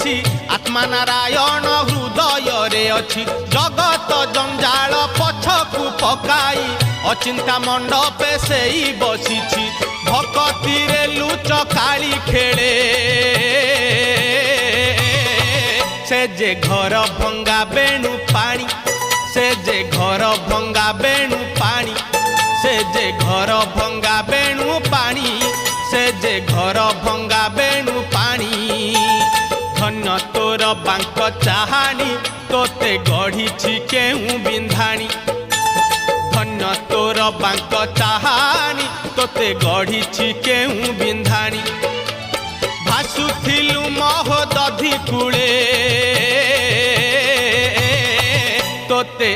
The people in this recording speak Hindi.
बसिछि आत्मा नारायण हृदय रे अछि जगत जंजाल पछकु पकाई अचिंता मंडपे सेई बसिछि भक्ति रे लुच काली खेले से जे घर भंगा बेणु पानी से जे घर भंगा बेणु पानी से जे घर भंगा बेणु पानी से जे घर भंगा बेणु पानी धन्य तोर बांक चाहानी तोते गढ़ी केहू बिंधाणी धन्य तोर बांक चाहानी तोते गढ़ी केहू बिंधाणी भासुथिलु महोदधि कूले तोते